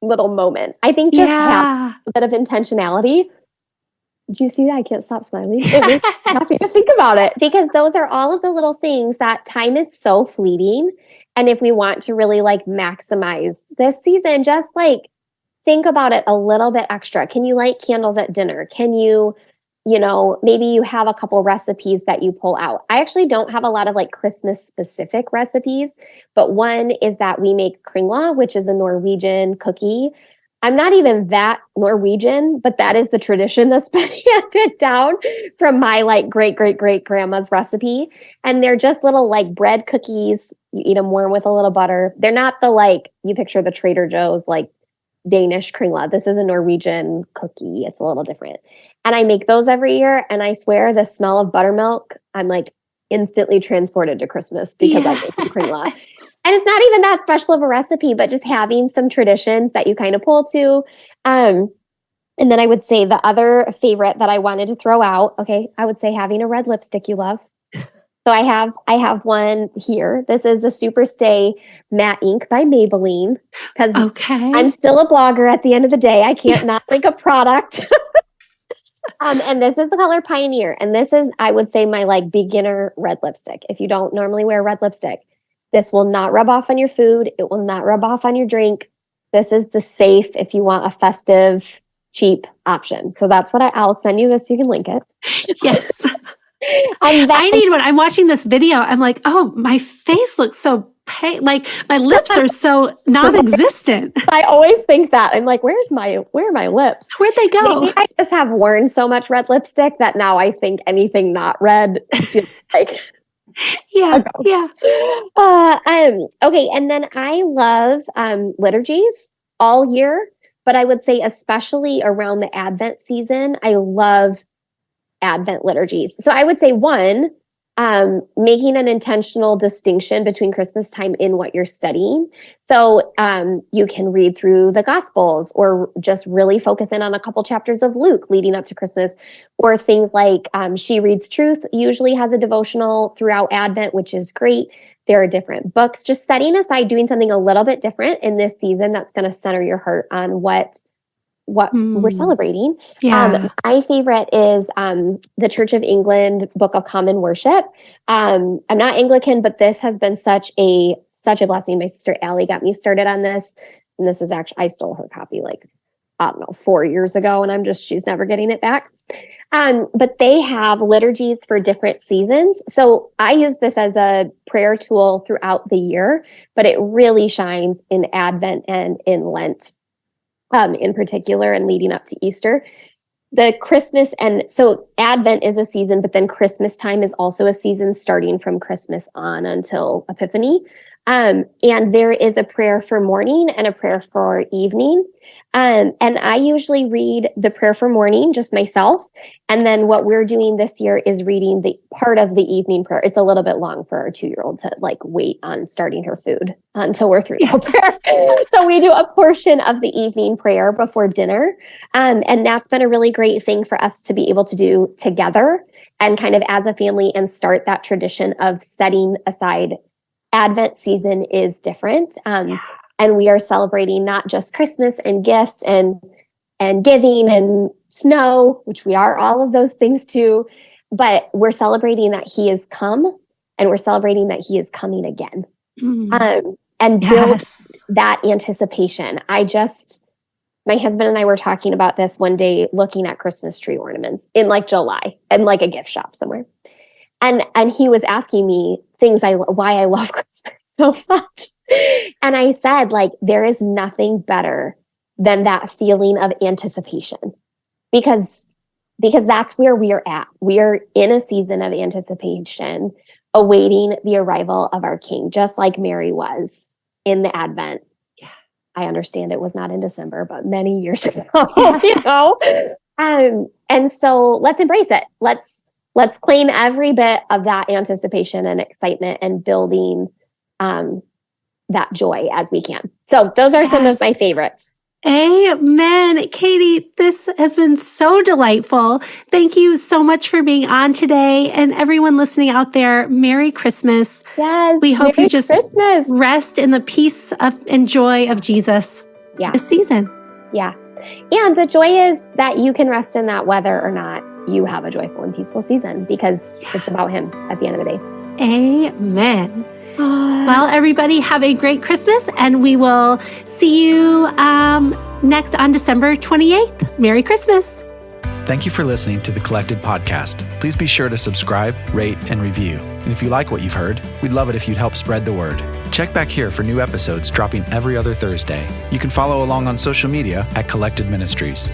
Speaker 3: little moment. I think just have a bit of intentionality. Did you see that? I can't stop smiling. It makes me happy to think about it, because those are all of the little things that time is so fleeting. And if we want to really maximize this season, just think about it a little bit extra. Can you light candles at dinner? Can you, maybe you have a couple recipes that you pull out. I actually don't have a lot of Christmas specific recipes, but one is that we make kringle, which is a Norwegian cookie. I'm not even that Norwegian, but that is the tradition that's been handed down from my like great grandma's recipe. And they're just little like bread cookies. You eat them warm with a little butter. They're not the like you picture the Trader Joe's like Danish kringle. This is a Norwegian cookie. It's a little different. And I make those every year. And I swear the smell of buttermilk, I'm like instantly transported to Christmas because I make kringle. And it's not even that special of a recipe, but just having some traditions that you kind of pull to. And then I would say the other favorite that I wanted to throw out, okay, I would say having a red lipstick you love. So I have one here. This is the Super Stay Matte Ink by Maybelline because I'm still a blogger at the end of the day. I can't not think of product. And this is the color Pioneer. And this is, I would say, my like beginner red lipstick. If you don't normally wear red lipstick, this will not rub off on your food. It will not rub off on your drink. This is the safe if you want a festive, cheap option. So that's what I'll send you this so you can link it.
Speaker 2: Yes. I need one. I'm watching this video. I'm like, oh, my face looks so pale. Like my lips are so non-existent.
Speaker 3: I always think that. I'm like, where are my lips?
Speaker 2: Where'd they go?
Speaker 3: Maybe I just have worn so much red lipstick that now I think anything not red feels like
Speaker 2: yeah.
Speaker 3: Okay. And then I love liturgies all year, but I would say especially around the Advent season, I love Advent liturgies. So I would say one, making an intentional distinction between Christmas time in what you're studying. So you can read through the Gospels or just really focus in on a couple chapters of Luke leading up to Christmas, or things like She Reads Truth usually has a devotional throughout Advent, which is great. There are different books, just setting aside doing something a little bit different in this season that's going to center your heart on what we're celebrating.
Speaker 2: Yeah.
Speaker 3: My favorite is the Church of England Book of Common Worship. I'm not Anglican, but this has been such a blessing. My sister Allie got me started on this. And this is actually, I stole her copy like, I don't know, 4 years ago. And she's never getting it back. But they have liturgies for different seasons. So I use this as a prayer tool throughout the year, but it really shines in Advent and in Lent. In particular, and leading up to Easter. The Christmas, and so Advent is a season, but then Christmas time is also a season starting from Christmas on until Epiphany. And there is a prayer for morning and a prayer for evening. And I usually read the prayer for morning, just myself. And then what we're doing this year is reading the part of the evening prayer. It's a little bit long for our 2-year-old to like wait on starting her food until we're through the prayer. So we do a portion of the evening prayer before dinner. And that's been a really great thing for us to be able to do together and kind of as a family and start that tradition of setting aside. Advent season is different. And we are celebrating not just Christmas and gifts and giving and snow, which we are all of those things too, but we're celebrating that he is come and we're celebrating that he is coming again. And build that anticipation. My husband and I were talking about this one day, looking at Christmas tree ornaments in like July and like a gift shop somewhere. And he was asking me why I love Christmas so much. And I said, like, there is nothing better than that feeling of anticipation because that's where we are at. We are in a season of anticipation, awaiting the arrival of our King, just like Mary was in the Advent. Yeah. I understand it was not in December, but many years ago, you know? And so let's embrace it. Let's claim every bit of that anticipation and excitement and building that joy as we can. So those are some of my favorites.
Speaker 2: Amen. Katie, this has been so delightful. Thank you so much for being on today. And everyone listening out there, Merry Christmas.
Speaker 3: Yes.
Speaker 2: We hope
Speaker 3: Merry
Speaker 2: you just
Speaker 3: Christmas.
Speaker 2: Rest in the peace and joy of Jesus this season.
Speaker 3: Yeah. And the joy is that you can rest in that whether or not you have a joyful and peaceful season because it's about him at the end of the day.
Speaker 2: Amen. Well, everybody have a great Christmas and we will see you next on December 28th. Merry Christmas.
Speaker 1: Thank you for listening to the Collected Podcast. Please be sure to subscribe, rate, and review. And if you like what you've heard, we'd love it if you'd help spread the word. Check back here for new episodes dropping every other Thursday. You can follow along on social media at Collected Ministries.